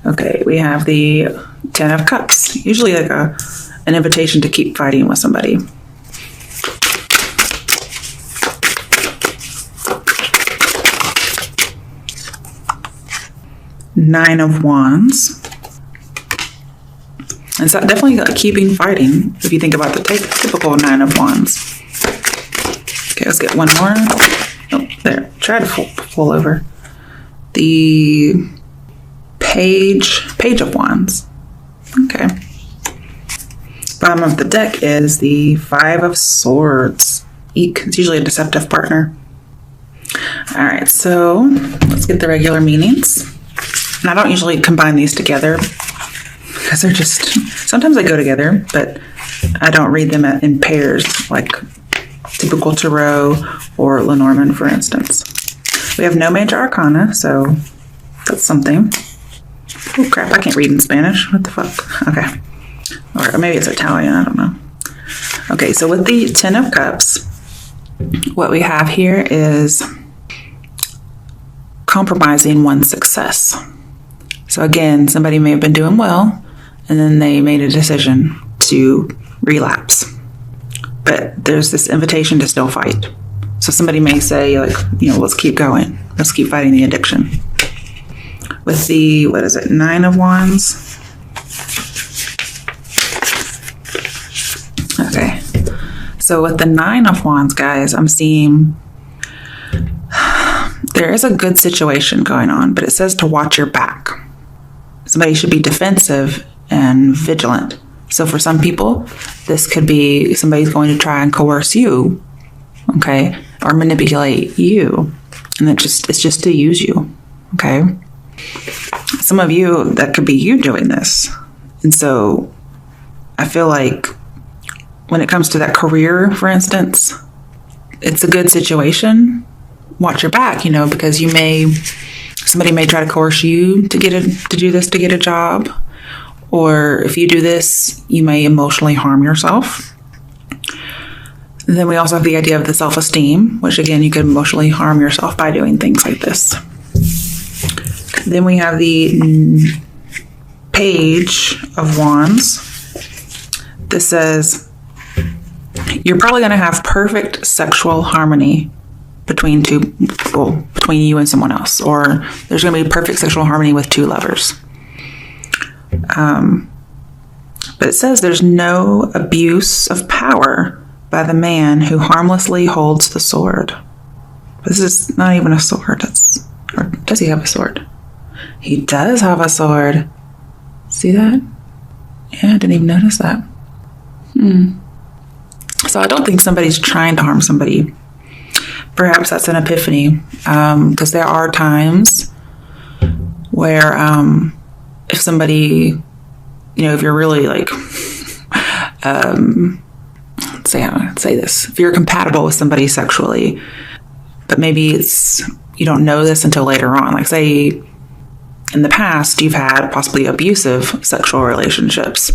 Okay, we have the 10 of Cups. Usually like an invitation to keep fighting with somebody. Nine of Wands. It's definitely like keeping fighting if you think about the typical Nine of Wands. Okay, let's get one more. Oh, there. Try to pull over. The Page of Wands. Okay. Bottom of the deck is the Five of Swords. Eek. It's usually a deceptive partner. All right, so let's get the regular meanings. And I don't usually combine these together because they're just, sometimes they go together, but I don't read them in pairs like typical Tarot or Lenormand, for instance. We have no major arcana, so that's something. Oh crap, I can't read in Spanish. What the fuck? Okay. Or maybe it's Italian, I don't know. Okay, so with the 10 of Cups, what we have here is compromising one's success. So again, somebody may have been doing well, and then they made a decision to relapse. But there's this invitation to still fight. So somebody may say, like, let's keep going. Let's keep fighting the addiction. With the, what is it, 9 of Wands? Okay. So with the 9 of Wands, guys, I'm seeing there is a good situation going on, but it says to watch your back. Somebody should be defensive and vigilant. So for some people, this could be somebody's going to try and coerce you, okay, or manipulate you, and it's just to use you, okay. Some of you, that could be you doing this, and so I feel like when it comes to that career, for instance, it's a good situation. Watch your back, because somebody may try to coerce you to do this to get a job. Or if you do this, you may emotionally harm yourself. And then we also have the idea of the self-esteem, which again, you could emotionally harm yourself by doing things like this. Then we have the Page of Wands. This says, you're probably going to have perfect sexual harmony between you and someone else, or there's going to be perfect sexual harmony with two lovers. But it says there's no abuse of power by the man who harmlessly holds the sword. This is not even a sword. Or does he have a sword? He does have a sword. See that? Yeah, I didn't even notice that. So I don't think somebody's trying to harm somebody. Perhaps that's an epiphany, because there are times where if somebody, if you're really like, say this, if you're compatible with somebody sexually, but maybe you don't know this until later on. Like say in the past, you've had possibly abusive sexual relationships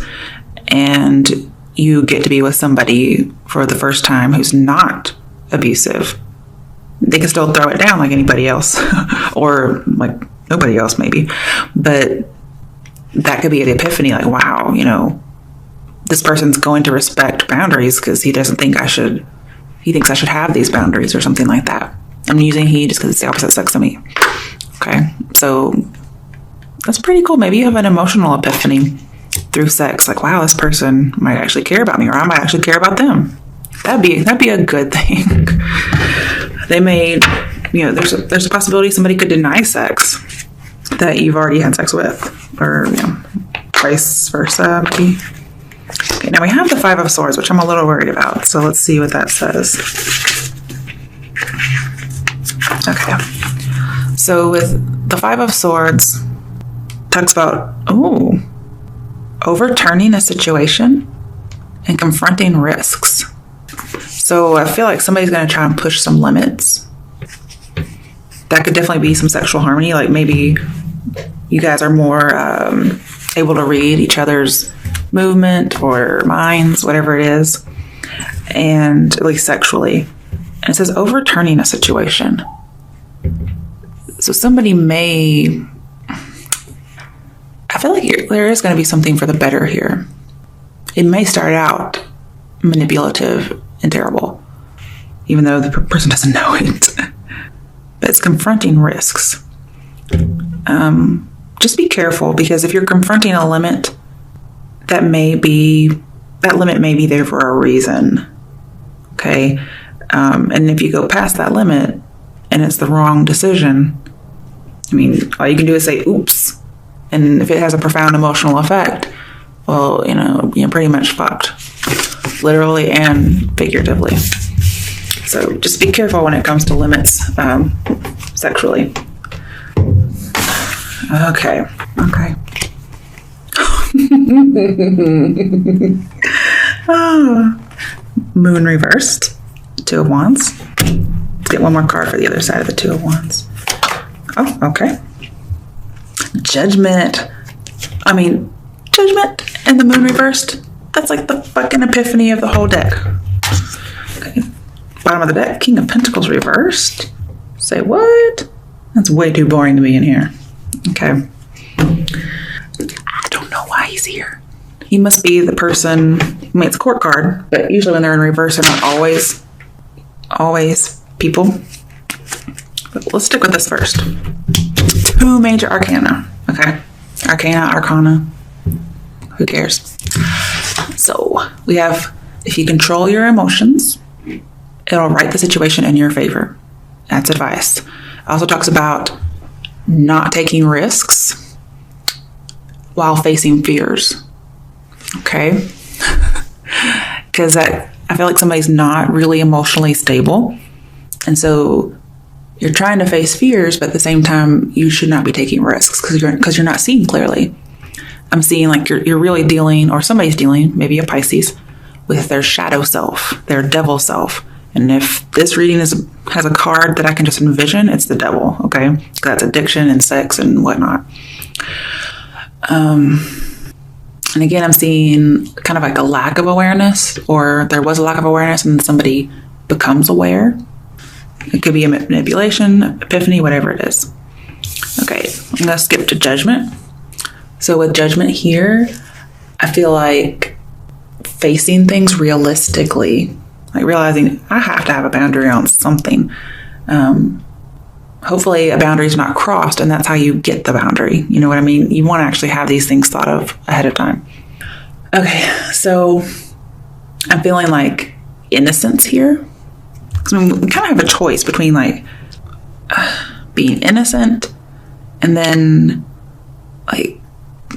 and you get to be with somebody for the first time who's not abusive. They can still throw it down like anybody else or like nobody else maybe, but that could be an epiphany, like, wow, this person's going to respect boundaries because he thinks I should have these boundaries or something like that. I'm using he just because it's the opposite sex of me. Okay, so that's pretty cool. Maybe you have an emotional epiphany through sex, like, wow, this person might actually care about me, or I might actually care about them. That'd be a good thing. They may, there's a possibility somebody could deny sex that you've already had sex with, or vice versa, maybe. Okay, now we have the 5 of Swords, which I'm a little worried about. So let's see what that says. Okay, so with the 5 of Swords, talks about overturning a situation and confronting risks. So I feel like somebody's going to try and push some limits. That could definitely be some sexual harmony. Like maybe you guys are more able to read each other's movement or minds, whatever it is, and at least sexually. And it says overturning a situation. So somebody may, feel like there is going to be something for the better here. It may start out manipulative and terrible, even though the person doesn't know it. But it's confronting risks. Just be careful, because if you're confronting a limit, that limit may be there for a reason. Okay? And if you go past that limit and it's the wrong decision, I mean, all you can do is say, oops. And if it has a profound emotional effect, well, you're pretty much fucked. Literally and figuratively. So just be careful when it comes to limits sexually. Okay. Moon reversed. Two of Wands. Let's get one more card for the other side of the Two of Wands. Oh, okay. Judgment. Judgment and the Moon reversed. That's like the fucking epiphany of the whole deck. Okay. Bottom of the deck, King of Pentacles reversed. Say what? That's way too boring to be in here. Okay. I don't know why he's here. He must be the person. It's a court card, but usually when they're in reverse, they're not always people. But let's stick with this first. Two major arcana. Okay. Arcana. Who cares? So we have, if you control your emotions, it'll write the situation in your favor. That's advice. It also talks about not taking risks while facing fears. Okay? Because I feel like somebody's not really emotionally stable. And so you're trying to face fears, but at the same time, you should not be taking risks because you're not seeing clearly. I'm seeing like you're really dealing, or somebody's dealing, maybe a Pisces, with their shadow self, their devil self. And if this reading has a card that I can just envision, it's the devil, okay? That's addiction and sex and whatnot. And again, I'm seeing kind of like a lack of awareness, or there was a lack of awareness and somebody becomes aware. It could be a manipulation, epiphany, whatever it is. Okay, I'm going to skip to Judgment. So with Judgment here, I feel like facing things realistically, like realizing I have to have a boundary on something. Hopefully a boundary is not crossed, and that's how you get the boundary. You know what I mean? You want to actually have these things thought of ahead of time. Okay, so I'm feeling like innocence here. Because we kind of have a choice between like being innocent and then like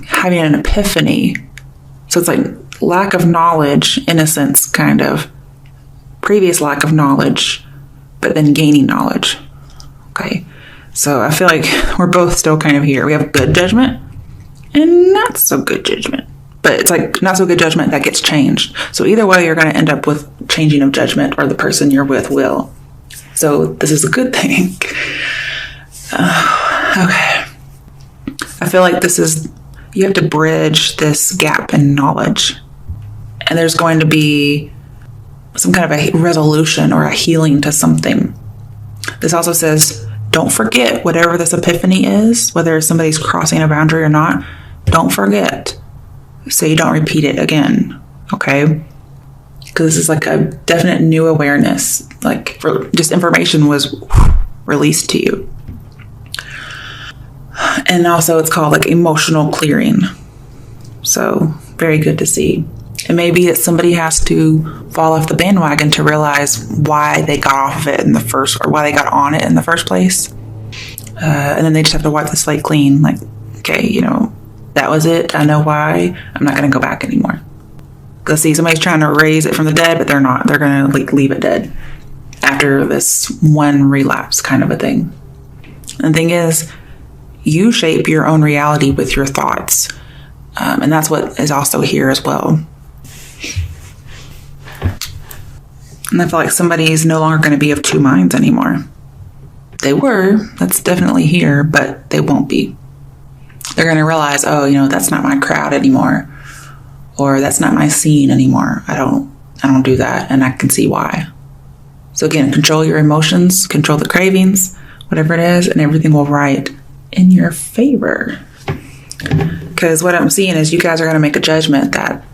having an epiphany. So it's like lack of knowledge, innocence, kind of previous lack of knowledge, but then gaining knowledge. Okay, so I feel like we're both still kind of here. We have good judgment and not so good judgment, but it's like not so good judgment that gets changed. So either way, you're going to end up with changing of judgment, or the person you're with will. So this is a good thing. Okay, I feel like you have to bridge this gap in knowledge, and there's going to be some kind of a resolution or a healing to something. This also says, don't forget whatever this epiphany is, whether somebody's crossing a boundary or not, don't forget, so you don't repeat it again, okay? Because this is like a definite new awareness, like just information was released to you. And also it's called like emotional clearing. So very good to see. It may be that somebody has to fall off the bandwagon to realize why they got off of it in the first, or why they got on it in the first place. And then they just have to wipe the slate clean. Like, okay, that was it. I know why. I'm not going to go back anymore. Because see, somebody's trying to raise it from the dead, but they're not. They're going to leave it dead after this one relapse kind of a thing. And the thing is, you shape your own reality with your thoughts. And that's what is also here as well. And I feel like somebody's no longer going to be of two minds anymore. They were, that's definitely here, but they won't be. They're going to realize, that's not my crowd anymore. Or that's not my scene anymore. I don't do that, and I can see why. So again, control your emotions, control the cravings, whatever it is, and everything will write in your favor. Because what I'm seeing is you guys are going to make a judgment that,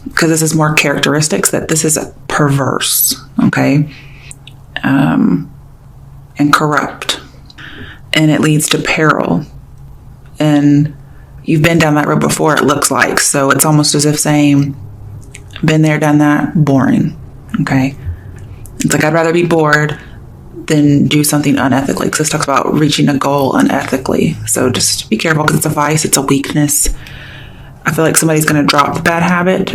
because this is more characteristics, that this is perverse, okay? And corrupt. And it leads to peril. And you've been down that road before, it looks like. So it's almost as if saying, been there, done that, boring, okay? It's like, I'd rather be bored than do something unethically, because this talks about reaching a goal unethically. So just be careful, because it's a vice, it's a weakness. I feel like somebody's going to drop the bad habit,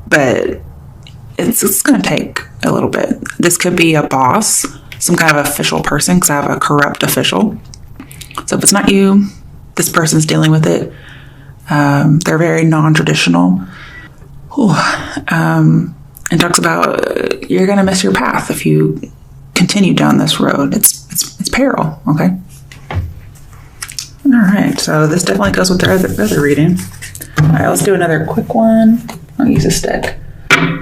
but it's going to take a little bit. This could be a boss, some kind of official person, because I have a corrupt official. So if it's not you, this person's dealing with it. They're very non-traditional. And talks about you're going to miss your path if you continue down this road. It's peril, okay? All right, so this definitely goes with the other reading. All right, let's do another quick one. I'll use a stick.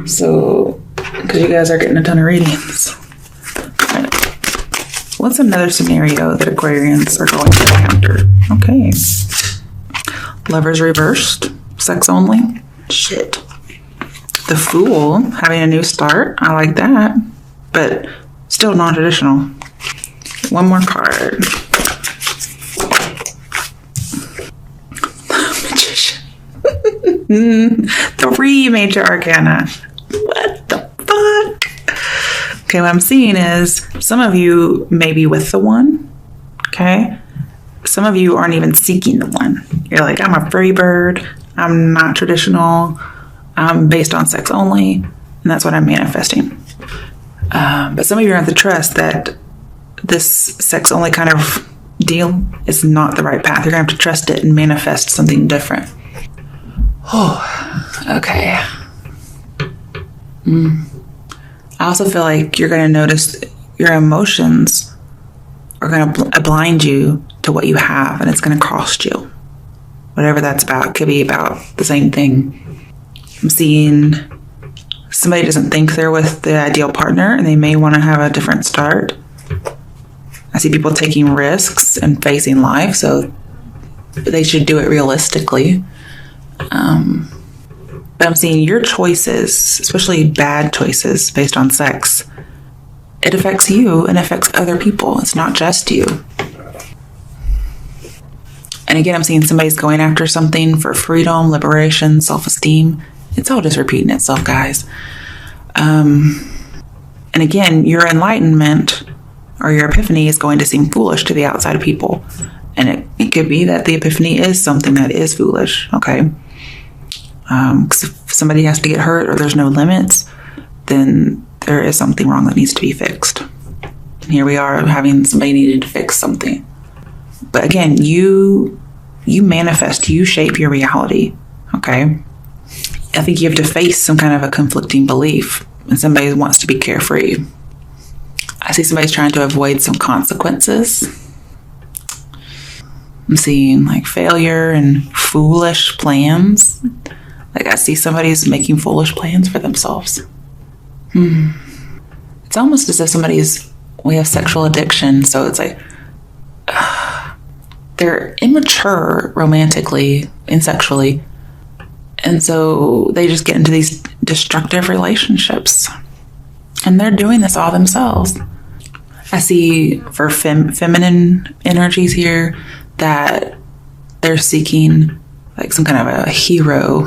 So, because you guys are getting a ton of readings. All right. What's another scenario that Aquarians are going to encounter? Okay. Lovers reversed. Sex only. Shit. The Fool, having a new start. I like that. But still non-traditional. One more card. Magician. 3 major arcana. What the fuck? Okay, what I'm seeing is some of you may be with the one. Okay? Some of you aren't even seeking the one. You're like, I'm a free bird. I'm not traditional. I'm based on sex only. And that's what I'm manifesting. But some of you have to trust that this sex only kind of deal is not the right path. You're going to have to trust it and manifest something different. Oh, okay. I also feel like you're going to notice your emotions are going to blind you to what you have, and it's going to cost you. Whatever that's about. It could be about the same thing. I'm seeing somebody doesn't think they're with the ideal partner, and they may want to have a different start. I see people taking risks and facing life, so they should do it realistically. But I'm seeing your choices, especially bad choices based on sex, it affects you and affects other people. It's not just you. And again, I'm seeing somebody's going after something for freedom, liberation, self-esteem. It's all just repeating itself, guys. And again, your enlightenment or your epiphany is going to seem foolish to the outside of people. And it could be that the epiphany is something that is foolish, okay? Because if somebody has to get hurt or there's no limits, then there is something wrong that needs to be fixed. And here we are having somebody needed to fix something. But again, you manifest, you shape your reality, okay? I think you have to face some kind of a conflicting belief, and somebody wants to be carefree. I see somebody's trying to avoid some consequences. I'm seeing like failure and foolish plans. Like I see somebody's making foolish plans for themselves. It's almost as if we have sexual addiction, so it's like they're immature romantically and sexually. And so they just get into these destructive relationships. And they're doing this all themselves. I see for feminine energies here that they're seeking like some kind of a hero,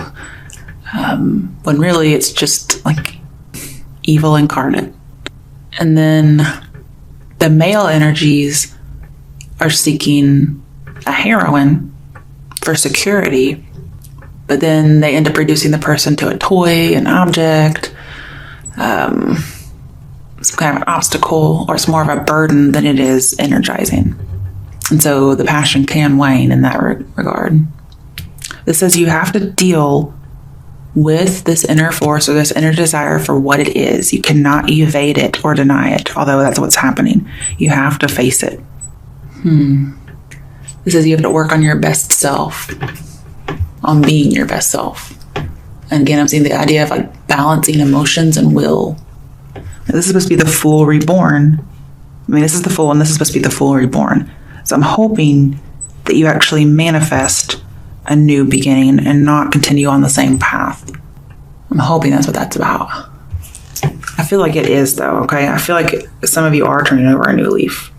when really it's just like evil incarnate. And then the male energies are seeking a heroine for security, but then they end up reducing the person to a toy, an object, some kind of an obstacle, or it's more of a burden than it is energizing. And so the passion can wane in that regard. This says you have to deal with this inner force or this inner desire for what it is. You cannot evade it or deny it, although that's what's happening. You have to face it. This says you have to work on your best self, on being your best self. And again, I'm seeing the idea of like balancing emotions and will. This is supposed to be the Fool reborn. I mean, this is the Fool, and this is supposed to be the Fool reborn. So I'm hoping that you actually manifest a new beginning and not continue on the same path. I'm hoping that's what that's about. I feel like it is, though, okay? I feel like some of you are turning over a new leaf,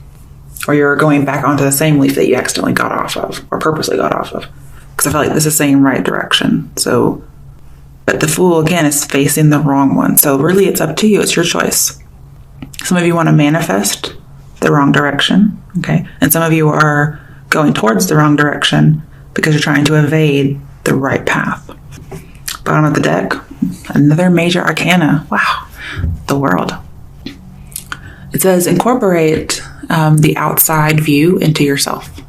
or you're going back onto the same leaf that you accidentally got off of, or purposely got off of, because I feel like this is saying right direction. So, but the Fool, again, is facing the wrong one. So really, it's up to you. It's your choice. Some of you want to manifest the wrong direction, okay? And some of you are going towards the wrong direction because you're trying to evade the right path. Bottom of the deck, another major arcana. Wow, the World. It says incorporate the outside view into yourself,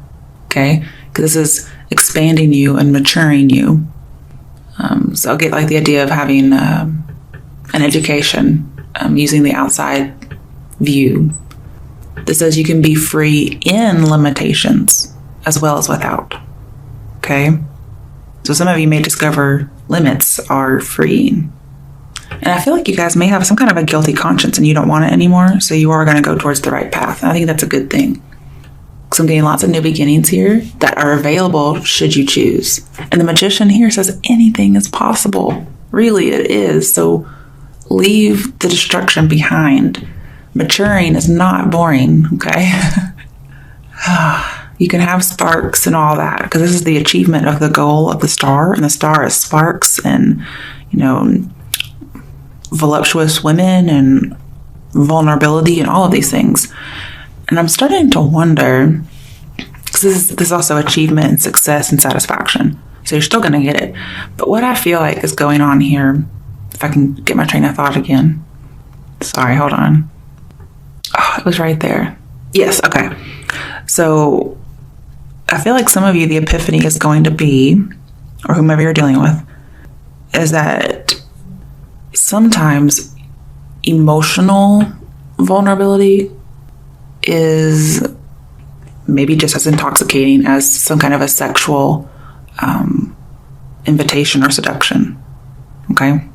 okay? Because this is expanding you and maturing you. So I'll get like the idea of having an education using the outside view. This says you can be free in limitations as well as without, okay? So some of you may discover limits are freeing. And I feel like you guys may have some kind of a guilty conscience and you don't want it anymore, so you are going to go towards the right path. And I think that's a good thing. So I'm getting lots of new beginnings here that are available should you choose. And the Magician here says anything is possible. Really, it is. So leave the destruction behind. Maturing is not boring, okay? You can have sparks and all that, because this is the achievement of the goal of the star, and the star is sparks and, voluptuous women and vulnerability and all of these things. And I'm starting to wonder, because this is also achievement and success and satisfaction, so you're still going to get it. But what I feel like is going on here, if I can get my train of thought again. Sorry, hold on. Oh, it was right there. Yes, okay. So I feel like some of you, the epiphany is going to be, or whomever you're dealing with, is that sometimes emotional vulnerability is maybe just as intoxicating as some kind of a sexual invitation or seduction. Okay?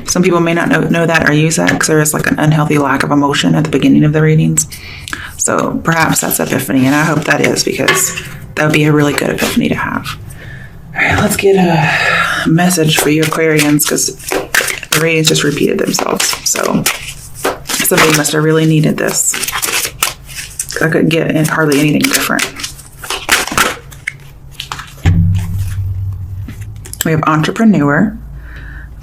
Some people may not know that or use that because there is like an unhealthy lack of emotion at the beginning of the readings. So perhaps that's epiphany, and I hope that is, because that would be a really good epiphany to have. All right, let's get a message for you Aquarians, because the readings just repeated themselves. So somebody must have really needed this. I couldn't get hardly anything different. We have entrepreneur.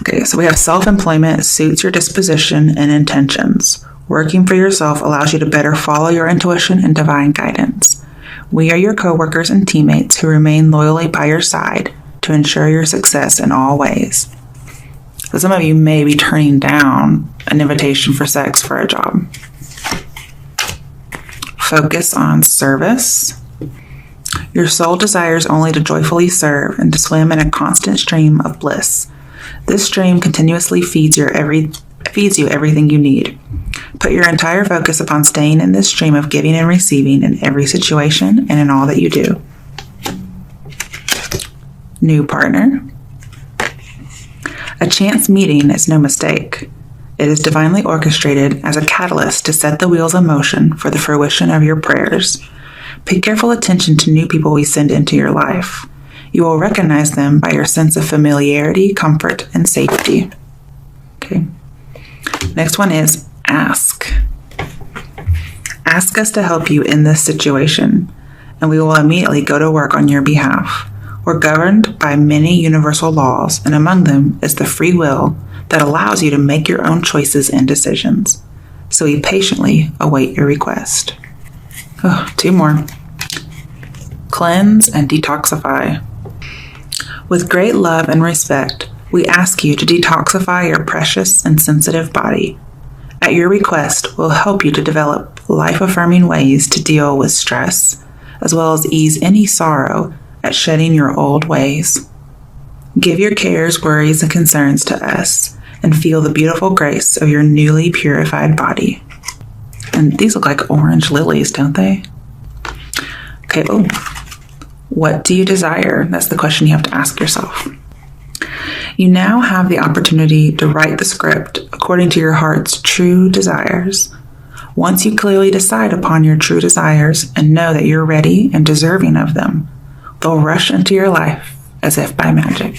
Okay, so we have self-employment suits your disposition and intentions. Working for yourself allows you to better follow your intuition and divine guidance. We are your coworkers and teammates who remain loyally by your side to ensure your success in all ways. So some of you may be turning down an invitation for sex for a job. Focus on service. Your soul desires only to joyfully serve and to swim in a constant stream of bliss. This stream continuously feeds you everything you need. Put your entire focus upon staying in this stream of giving and receiving in every situation and in all that you do. New partner. A chance meeting is no mistake. It is divinely orchestrated as a catalyst to set the wheels in motion for the fruition of your prayers. Pay careful attention to new people we send into your life. You will recognize them by your sense of familiarity, comfort, and safety. Okay. Next one is ask. Ask us to help you in this situation, and we will immediately go to work on your behalf. We're governed by many universal laws, and among them is the free will that allows you to make your own choices and decisions. So we patiently await your request. Oh, two more. Cleanse and detoxify. With great love and respect, we ask you to detoxify your precious and sensitive body. At your request, we'll help you to develop life-affirming ways to deal with stress, as well as ease any sorrow at shedding your old ways. Give your cares, worries, and concerns to us, and feel the beautiful grace of your newly purified body. And these look like orange lilies, don't they? Okay, what do you desire? That's the question you have to ask yourself. You now have the opportunity to write the script according to your heart's true desires. Once you clearly decide upon your true desires and know that you're ready and deserving of them, they'll rush into your life as if by magic.